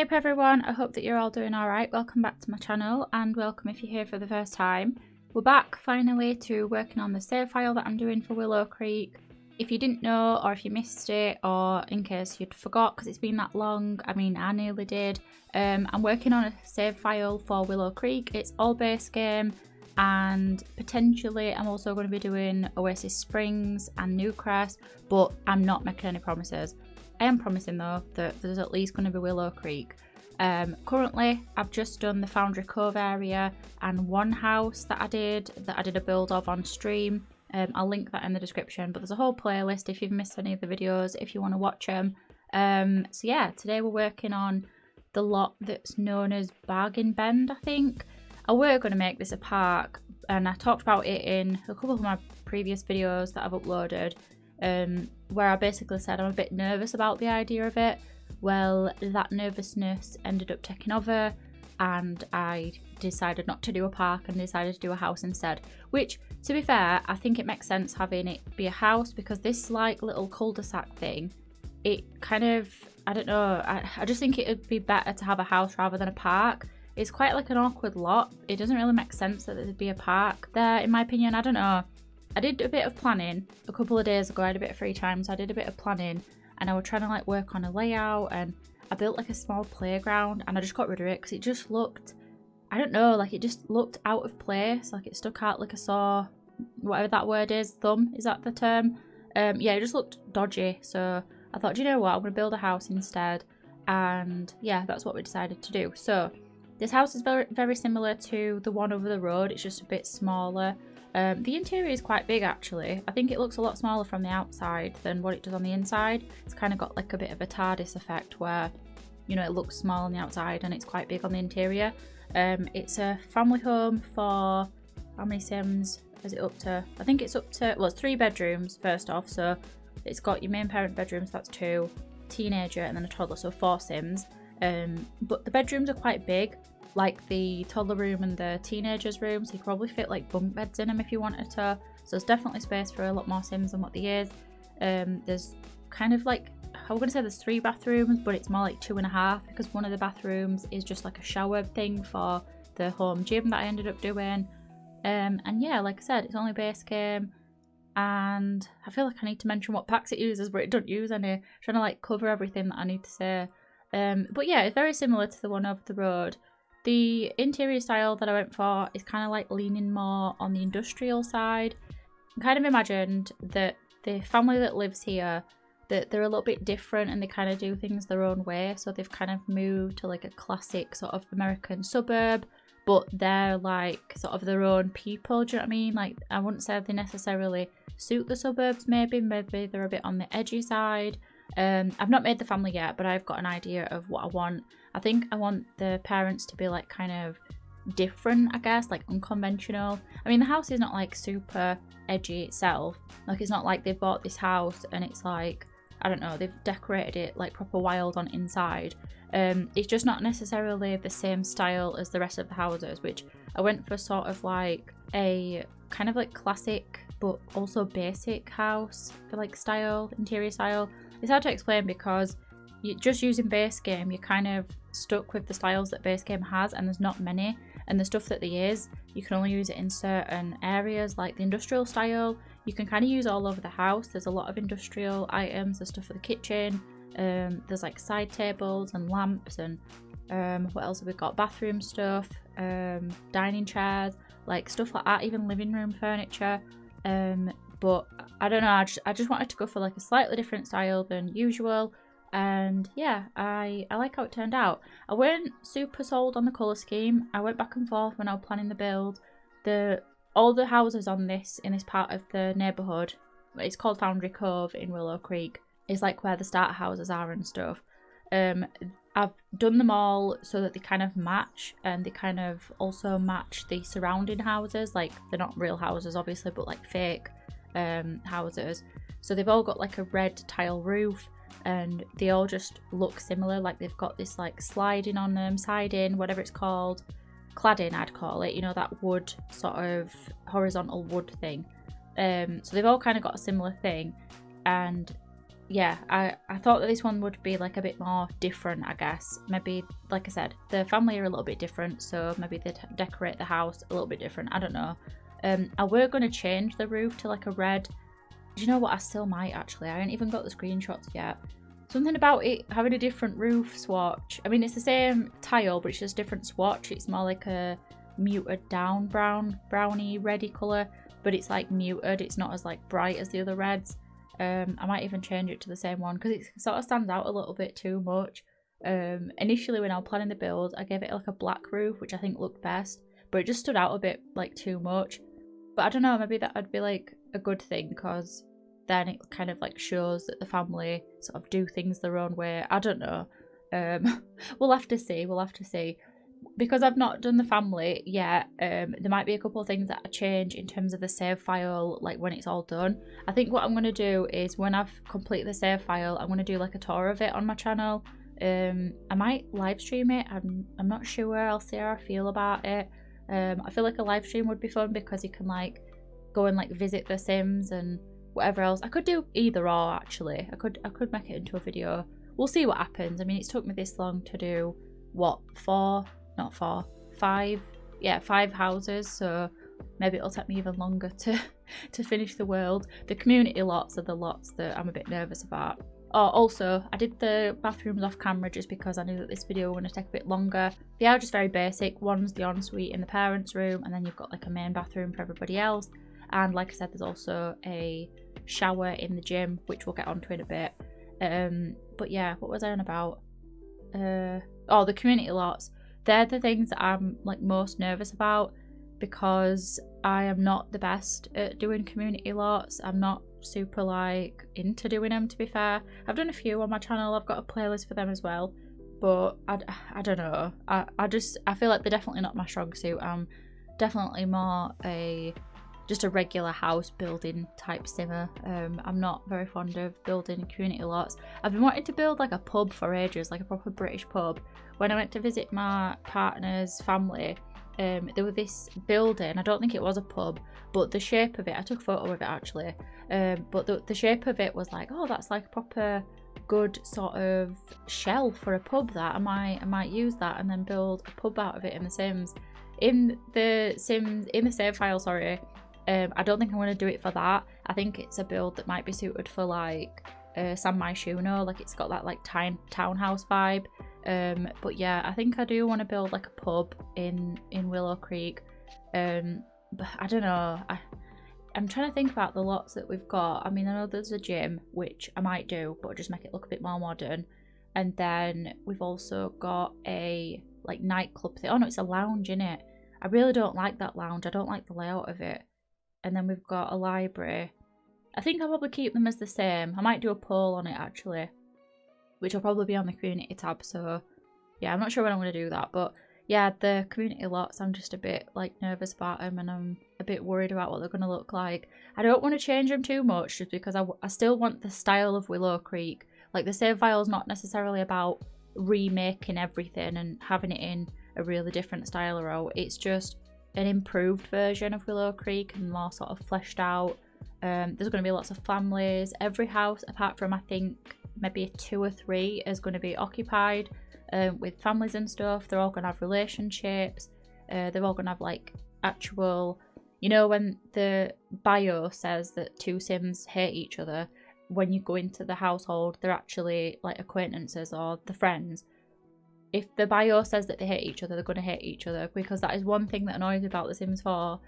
Hey up everyone, I hope that you're all doing alright. Welcome back to my channel and welcome if you're here for the first time. We're back finally to working on the save file that I'm doing for Willow Creek. If you didn't know or if you missed it or in case you'd forgot because it's been that long, I mean I nearly did, I'm working on a save file for Willow Creek. It's all base game and potentially I'm also going to be doing Oasis Springs and Newcrest, but I'm not making any promises. I am promising though that there's at least going to be Willow Creek. Currently I've just done the Foundry Cove area and one house that I did a build of on stream. I'll link that in the description, but there's a whole playlist if you've missed any of the videos if you want to watch them. So yeah, today we're working on the lot that's known as Bargain Bend, I think. I were going to make this a park and I talked about it in a couple of my previous videos that I've uploaded, where I basically said I'm a bit nervous about the idea of it. Well, that nervousness ended up taking over and I decided not to do a park and decided to do a house instead, which to be fair I think it makes sense having it be a house because this like little cul-de-sac thing, it kind of, I don't know, I just think it would be better to have a house rather than a park. It's quite like an awkward lot. It doesn't really make sense that there'd be a park there in my opinion. I don't know. I did a bit of planning a couple of days ago. I had a bit of free time, so I did a bit of planning and I was trying to like work on a layout and I built like a small playground and I just got rid of it because it just looked, I don't know, like it just looked out of place. Like it stuck out like a sore, whatever that word is, thumb, is that the term? Yeah, it just looked dodgy. So I thought, do you know what, I'm going to build a house instead. And yeah, that's what we decided to do. So this house is very, very similar to the one over the road. It's just a bit smaller. The interior is quite big actually. I think it looks a lot smaller from the outside than what it does on the inside. It's kind of got like a bit of a TARDIS effect where, you know, it looks small on the outside and it's quite big on the interior. It's a family home for, how many Sims is it up to? I think it's up to, well, it's 3 bedrooms first off. So it's got your main parent bedrooms, that's 2, teenager and then a toddler, so 4 Sims. But the bedrooms are quite big, like the toddler room and the teenager's room, so you could probably fit like bunk beds in them if you wanted to. So there's definitely space for a lot more Sims than what there is. There's kind of like, I'm going to say there's 3 bathrooms, but it's more like 2.5 because one of the bathrooms is just like a shower thing for the home gym that I ended up doing. And yeah, like I said, it's only base game. And I feel like I need to mention what packs it uses, but it doesn't use any. I'm trying to like cover everything that I need to say. But yeah, it's very similar to the one over the road. The interior style that I went for is kind of like leaning more on the industrial side. I kind of imagined that the family that lives here, that they're a little bit different and they kind of do things their own way. So they've kind of moved to like a classic sort of American suburb, but they're like sort of their own people, do you know what I mean? Like I wouldn't say they necessarily suit the suburbs, maybe they're a bit on the edgy side. I've not made the family yet, but I've got an idea of what I want. I think I want the parents to be like kind of different, I guess, like unconventional. I mean, the house is not like super edgy itself. Like it's not like they've bought this house and it's like, I don't know, they've decorated it like proper wild on inside. It's just not necessarily the same style as the rest of the houses, which I went for sort of like a kind of like classic but also basic house for like style, interior style. It's hard to explain because you're just using base game, you're kind of stuck with the styles that base game has and there's not many, and the stuff that there is, you can only use it in certain areas. Like the industrial style, you can kind of use all over the house. There's a lot of industrial items, there's stuff for the kitchen, there's like side tables and lamps and what else have we got, bathroom stuff, dining chairs, like stuff like that, even living room furniture. But I don't know, I just wanted to go for like a slightly different style than usual. And yeah, I like how it turned out. I weren't super sold on the colour scheme. I went back and forth when I was planning the build. All the houses in this part of the neighbourhood, it's called Foundry Cove in Willow Creek, is like where the starter houses are and stuff. I've done them all so that they kind of match, and they kind of also match the surrounding houses. Like they're not real houses obviously, but like fake houses. So they've all got like a red tile roof and they all just look similar. Like they've got this like sliding on them, siding, whatever it's called, cladding I'd call it, you know, that wood sort of horizontal wood thing. So they've all kind of got a similar thing, and yeah, I thought that this one would be like a bit more different, I guess. Maybe, like I said, the family are a little bit different, so maybe they decorate the house a little bit different. I don't know. I were going to change the roof to like a red. Do you know what? I still might actually. I haven't even got the screenshots yet. Something about it having a different roof swatch. I mean, it's the same tile, but it's just different swatch. It's more like a muted down browny reddy colour, but it's like muted. It's not as like bright as the other reds. I might even change it to the same one because it sort of stands out a little bit too much. Initially when I was planning the build, I gave it like a black roof, which I think looked best, but it just stood out a bit like too much. But I don't know, maybe that would be like a good thing because then it kind of like shows that the family sort of do things their own way. I don't know. We'll have to see. We'll have to see. Because I've not done the family yet, there might be a couple of things that I change in terms of the save file, like when it's all done. I think what I'm going to do is when I've completed the save file, I'm going to do like a tour of it on my channel. I might live stream it. I'm not sure. I'll see how I feel about it. I feel like a live stream would be fun because you can like go and like visit the Sims and whatever else. I could do either or actually. I could make it into a video. We'll see what happens. I mean, it's took me this long to do what, 5 houses, so maybe it'll take me even longer to finish the world. The community lots are the lots that I'm a bit nervous about. Oh, also, I did the bathrooms off camera just because I knew that this video was going to take a bit longer. They are just very basic. One's the ensuite in the parents' room, and then you've got like a main bathroom for everybody else. And like I said, there's also a shower in the gym, which we'll get onto in a bit. But yeah, what was I on about? Oh, the community lots. They're the things that I'm like most nervous about because I am not the best at doing community lots. I'm not super like into doing them, to be fair. I've done a few on my channel. I've got a playlist for them as well, but I don't know. I feel like they're definitely not my strong suit. I'm definitely more just a regular house building type simmer. I'm not very fond of building community lots. I've been wanting to build like a pub for ages, like a proper British pub. When I went to visit my partner's family, there was this building. I don't think it was a pub, but the shape of it, I took a photo of it actually, but the shape of it was like, oh, that's like a proper good sort of shell for a pub. That I might use that and then build a pub out of it in the Sims. In the save file, sorry. I don't think I'm going to do it for that. I think it's a build that might be suited for like San Myshuno, like it's got that like townhouse vibe. But yeah, I think I do want to build like a pub in Willow Creek. But I don't know. I'm trying to think about the lots that we've got. I mean, I know there's a gym, which I might do, but just make it look a bit more modern. And then we've also got a like nightclub thing. Oh no, it's a lounge, innit? I really don't like that lounge. I don't like the layout of it. And then we've got a library. I think I'll probably keep them as the same. I might do a poll on it actually, which will probably be on the community tab. So yeah, I'm not sure when I'm going to do that. But yeah, the community lots, I'm just a bit like nervous about them, and I'm a bit worried about what they're going to look like. I don't want to change them too much just because I still want the style of Willow Creek. Like the save file is not necessarily about remaking everything and having it in a really different style or role. It's just an improved version of Willow Creek and more sort of fleshed out. There's going to be lots of families. Every house, apart from I think maybe 2 or 3, is going to be occupied with families and stuff. They're all going to have relationships. They're all going to have like actual, you know, when the bio says that 2 Sims hate each other, when you go into the household, they're actually like acquaintances or the friends. If the bio says that they hate each other, they're going to hate each other, because that is one thing that annoys me about The Sims 4.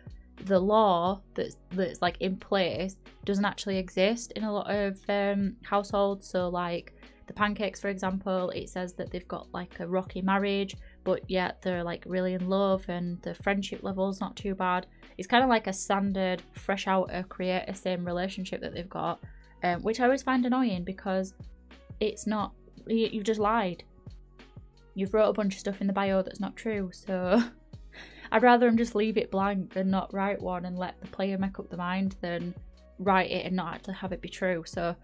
The law that's like in place doesn't actually exist in a lot of households. So like the Pancakes, for example, it says that they've got like a rocky marriage, but yet they're like really in love and the friendship level's not too bad. It's kind of like a standard fresh out a creator sim relationship that they've got, which I always find annoying because it's not, you've just lied. You've wrote a bunch of stuff in the bio that's not true, so I'd rather them just leave it blank than not write one and let the player make up their mind than write it and not actually have it be true. So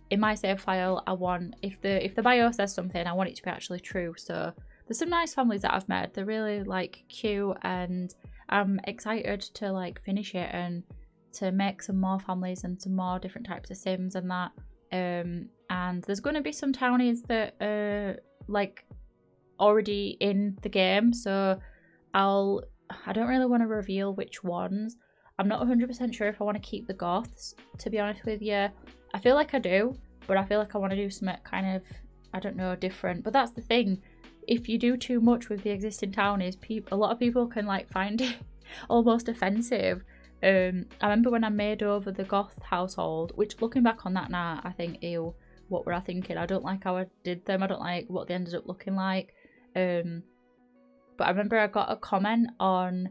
in my save file, I want, if the bio says something, I want it to be actually true. So there's some nice families that I've met. They're really like cute, and I'm excited to like finish it and to make some more families and some more different types of Sims and that. and there's going to be some townies that are like already in the game, so I don't really want to reveal which ones. I'm not 100% sure if I want to keep the goths, to be honest with you. I feel like I do, but I feel like I want to do something kind of, I don't know, different. But that's the thing, if you do too much with the existing townies, a lot of people can like find it almost offensive. I remember when I made over the goth household, which looking back on that now, I think, ew, what were I thinking? I don't like how I did them. I don't like what they ended up looking like. But I remember I got a comment on,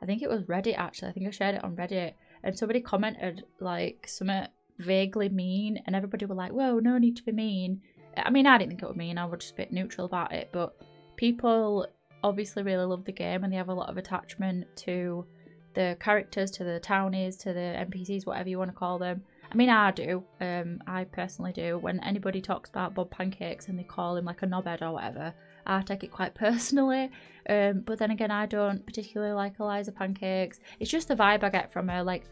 I think it was Reddit actually, I think I shared it on Reddit, and somebody commented like something vaguely mean, and everybody were like, whoa, no need to be mean. I mean, I didn't think it was mean, I was just a bit neutral about it, but people obviously really love the game and they have a lot of attachment to the characters, to the townies, to the NPCs, whatever you want to call them. I mean, I do. I personally do. When anybody talks about Bob Pancakes and they call him like a knobhead or whatever, I take it quite personally. But then again, I don't particularly like Eliza Pancakes. It's just the vibe I get from her. Like,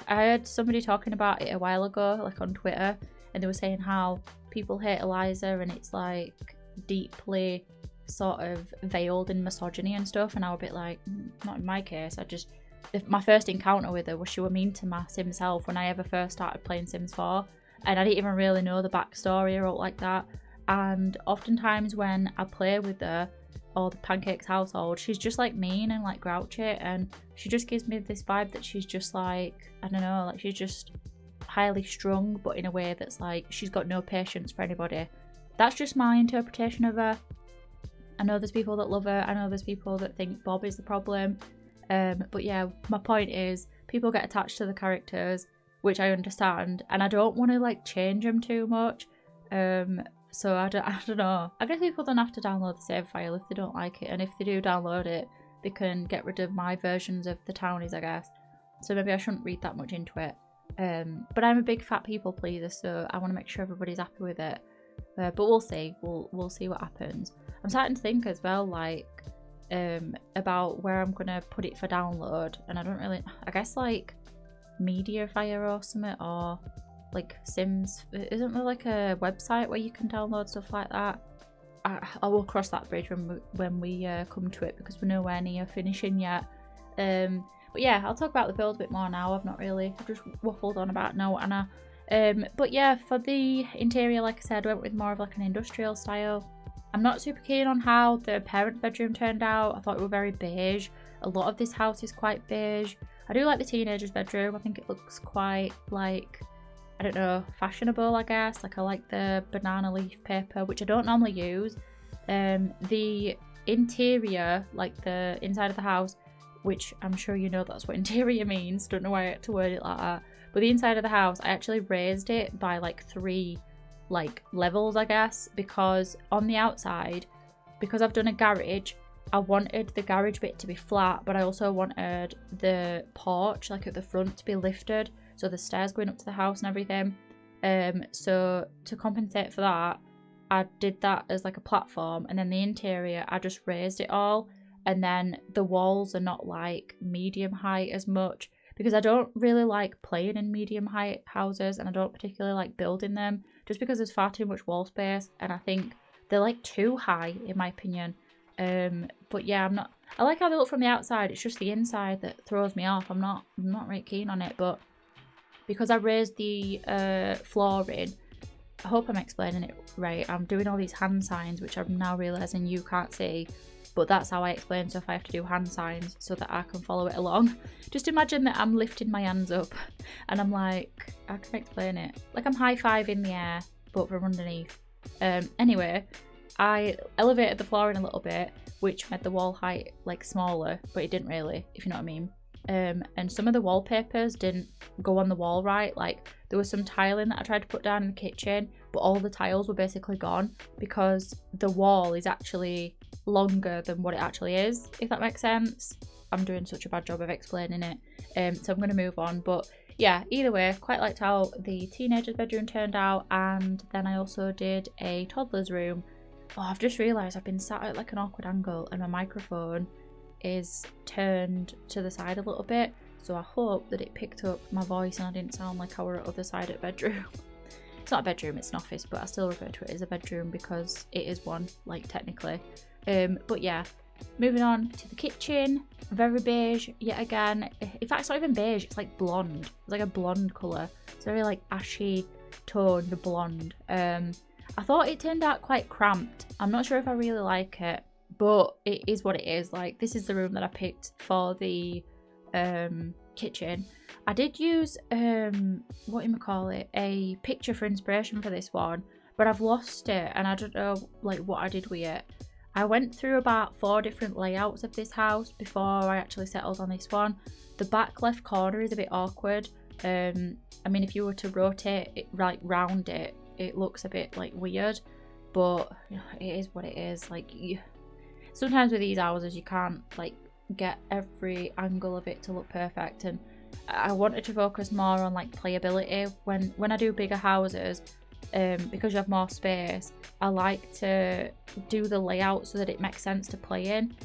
I heard somebody talking about it a while ago, like on Twitter, and they were saying how people hate Eliza and it's like deeply sort of veiled in misogyny and stuff. And I was a bit like, not in my case. My first encounter with her was she were mean to my Sim self when I ever first started playing Sims 4, and I didn't even really know the backstory or like that. And oftentimes when I play with her or the Pancakes household, she's just like mean and like grouchy, and she just gives me this vibe that she's just like, I don't know, like she's just highly strung, but in a way that's like she's got no patience for anybody. That's just my interpretation of her. I know there's people that love her, I know there's people that think Bob is the problem. But yeah, my point is people get attached to the characters, which I understand, and I don't want to like change them too much. So I don't know. I guess people don't have to download the save file if they don't like it, and if they do download it, they can get rid of my versions of the townies, I guess. So maybe I shouldn't read that much into it. But I'm a big fat people pleaser, so I want to make sure everybody's happy with it. But we'll see. We'll see what happens. I'm starting to think as well, like, about where I'm gonna put it for download, and I don't really, I guess like Mediafire or something, or like Sims. Isn't there like a website where you can download stuff like that? I will cross that bridge when we come to it, because we're nowhere near finishing yet. But yeah, I'll talk about the build a bit more now. I've just waffled on about no Anna. But yeah, for the interior, like I said, I went with more of like an industrial style. I'm not super keen on how the parent bedroom turned out. I thought it was very beige. A lot of this house is quite beige. I do like the teenager's bedroom. I think it looks quite like, I don't know, fashionable, I guess. Like I like the banana leaf paper, which I don't normally use. The interior, like the inside of the house, which I'm sure you know that's what interior means. Don't know why I had to word it like that. But the inside of the house, I actually raised it by like 3 like levels, I guess, because on the outside, because I've done a garage, I wanted the garage bit to be flat, but I also wanted the porch like at the front to be lifted, so the stairs going up to the house and everything. So to compensate for that, I did that as like a platform, and then the interior I just raised it all, and then the walls are not like medium height as much, because I don't really like playing in medium height houses, and I don't particularly like building them, just because there's far too much wall space, and I think they're like too high in my opinion. But yeah, I like how they look from the outside. It's just the inside that throws me off. I'm not really keen on it, but because I raised the flooring, I hope I'm explaining it right. I'm doing all these hand signs, which I'm now realising you can't see, but that's how I explain stuff. I have to do hand signs so that I can follow it along. Just imagine that I'm lifting my hands up and I'm like, I can explain it. Like I'm high-five in the air, but from underneath. Anyway, I elevated the flooring a little bit, which made the wall height like smaller, but it didn't really, if you know what I mean. And some of the wallpapers didn't go on the wall right. Like there was some tiling that I tried to put down in the kitchen, but all the tiles were basically gone because the wall is actually longer than what it actually is, if that makes sense. I'm doing such a bad job of explaining it, so I'm going to move on. But yeah, either way, quite liked how the teenager's bedroom turned out, and then I also did a toddler's room. Oh, I've just realised I've been sat at like an awkward angle and my microphone is turned to the side a little bit, so I hope that it picked up my voice and I didn't sound like I were at the other side of the bedroom. It's not a bedroom, it's an office, but I still refer to it as a bedroom because it is one, like, technically. But yeah, moving on to the kitchen. Very beige yet again. In fact, it's not even beige, it's like blonde. It's like a blonde colour. It's very like ashy toned blonde. I thought it turned out quite cramped. I'm not sure if I really like it, but it is what it is. Like, this is the room that I picked for the kitchen. I did use a picture for inspiration for this one, but I've lost it and I don't know like what I did with it. I went through about 4 different layouts of this house before I actually settled on this one. The back left corner is a bit awkward. I mean, if you were to rotate it right round it, it looks a bit like weird, but you know, it is what it is. Like, sometimes with these houses you can't like get every angle of it to look perfect, and I wanted to focus more on like playability when I do bigger houses. Because you have more space, I like to do the layout so that it makes sense to play in.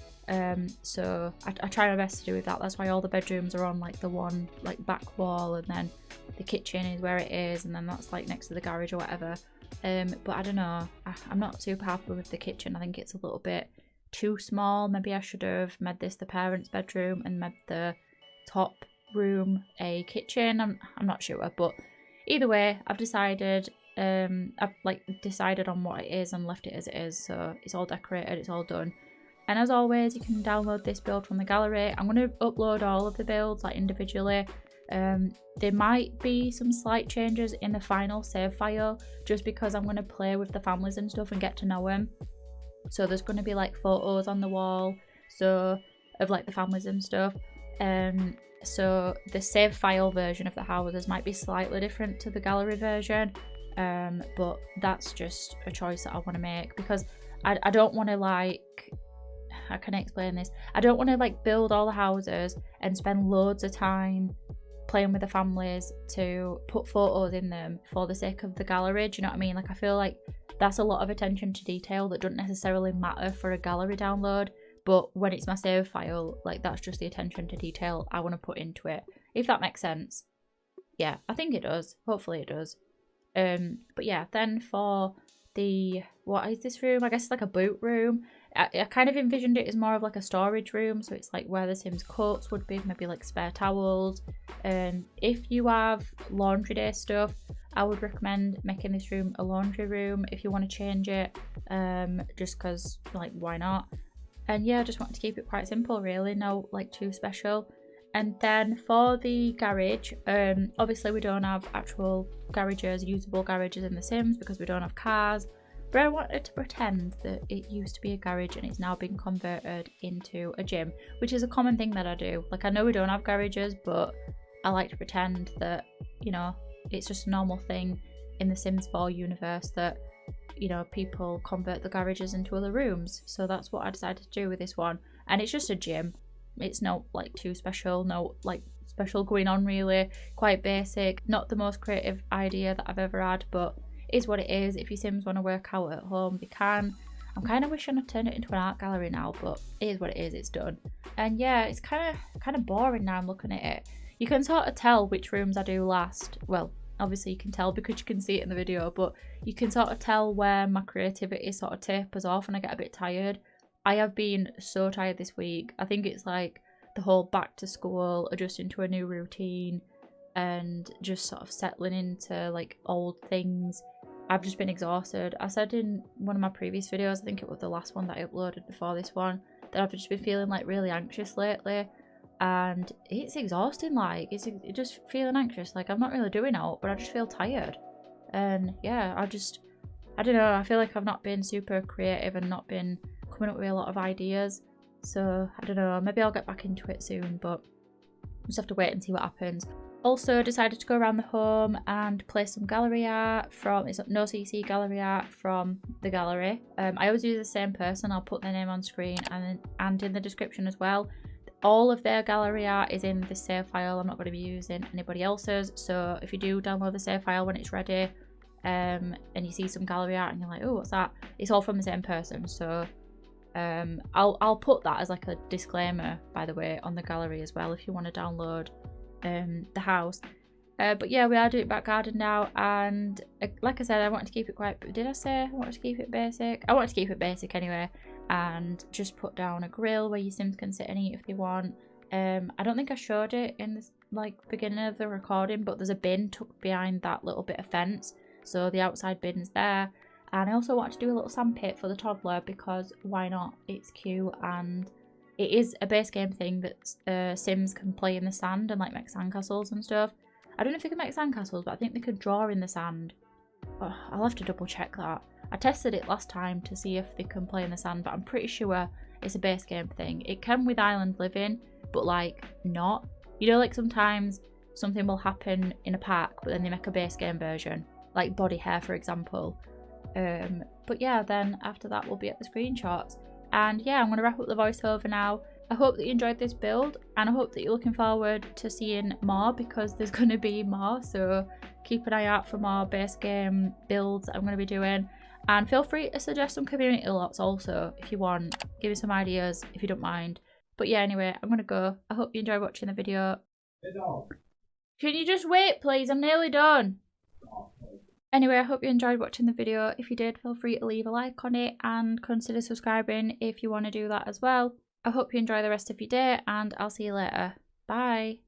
So I try my best to do with that. That's why all the bedrooms are on like the one like back wall, and then the kitchen is where it is, and then that's like next to the garage or whatever. But I don't know, I'm not super happy with the kitchen. I think it's a little bit too small. Maybe I should have made this the parents' bedroom and made the top room a kitchen. I'm not sure, but either way, I've decided on what it is and left it as it is. So it's all decorated, it's all done. And as always, you can download this build from the gallery. I'm going to upload all of the builds like individually. There might be some slight changes in the final save file just because I'm going to play with the families and stuff and get to know them. So there's going to be like photos on the wall of like the families and stuff. So the save file version of the houses might be slightly different to the gallery version. But that's just a choice that I want to make because I don't want to like, how can I explain this? I don't want to like build all the houses and spend loads of time playing with the families to put photos in them for the sake of the gallery. Do you know what I mean? Like, I feel like that's a lot of attention to detail that doesn't necessarily matter for a gallery download, but when it's my save file, like, that's just the attention to detail I want to put into it, if that makes sense. Yeah, I think it does. Hopefully it does. But yeah, then for the, what is this room? I guess it's like a boot room. I kind of envisioned it as more of like a storage room, so it's like where the Sims coats would be, maybe like spare towels. If you have laundry day stuff, I would recommend making this room a laundry room if you want to change it, just because, like, why not? And yeah, I just wanted to keep it quite simple really, no like too special. And then for the garage, obviously we don't have actual garages, usable garages in The Sims because we don't have cars, but I wanted to pretend that it used to be a garage and it's now been converted into a gym, which is a common thing that I do. Like, I know we don't have garages, but I like to pretend that, you know, it's just a normal thing in the Sims 4 universe that, you know, people convert the garages into other rooms. So that's what I decided to do with this one. And it's just a gym. It's not like too special, no like special going on really, quite basic, not the most creative idea that I've ever had, but it is what it is. If your Sims want to work out at home, they can. I'm kind of wishing I'd turned it into an art gallery now, but it is what it is, it's done. And yeah, it's kind of boring now I'm looking at it. You can sort of tell which rooms I do last. Well, obviously you can tell because you can see it in the video, but you can sort of tell where my creativity sort of tapers off and I get a bit tired. I have been so tired this week. I think it's like the whole back to school, adjusting to a new routine, and just sort of settling into like old things. I've just been exhausted. I said in one of my previous videos, I think it was the last one that I uploaded before this one, that I've just been feeling like really anxious lately, and it's exhausting. Like, it's just feeling anxious. Like, I'm not really doing out, but I just feel tired. And yeah, I don't know, I feel like I've not been super creative and not been coming up with a lot of ideas. So I don't know, maybe I'll get back into it soon, but just have to wait and see what happens. Also decided to go around the home and place some gallery art from, it's no CC gallery art from the gallery. I always use the same person. I'll put their name on screen and in the description as well. All of their gallery art is in the save file. I'm not going to be using anybody else's, so if you do download the save file when it's ready, and you see some gallery art and you're like, oh, what's that? It's all from the same person. So I'll put that as like a disclaimer, by the way, on the gallery as well if you want to download the house. But yeah, we are doing back garden now, and like I said, I wanted to keep it quite, did I say I wanted to keep it basic? I wanted to keep it basic anyway, and just put down a grill where your Sims can sit and eat if they want. I don't think I showed it in the beginning of the recording, but there's a bin tucked behind that little bit of fence, so the outside bin's there. And I also wanted to do a little sandpit for the toddler because why not? It's cute, and it is a base game thing that Sims can play in the sand and like make sandcastles and stuff. I don't know if they can make sandcastles, but I think they could draw in the sand. Oh, I'll have to double check that. I tested it last time to see if they can play in the sand, but I'm pretty sure it's a base game thing. It can with island living, but like not. You know, like sometimes something will happen in a pack, but then they make a base game version, like body hair, for example. But yeah, then after that we'll be at the screenshots. And yeah, I'm going to wrap up the voiceover now. I hope that you enjoyed this build, and I hope that you're looking forward to seeing more, because there's going to be more, so keep an eye out for more base game builds I'm going to be doing. And feel free to suggest some community lots also if you want. Give me some ideas if you don't mind. But yeah, anyway, I'm going to go. I hope you enjoy watching the video. Can you just wait, please? I'm nearly done. Anyway, I hope you enjoyed watching the video. If you did, feel free to leave a like on it and consider subscribing if you want to do that as well. I hope you enjoy the rest of your day, and I'll see you later. Bye.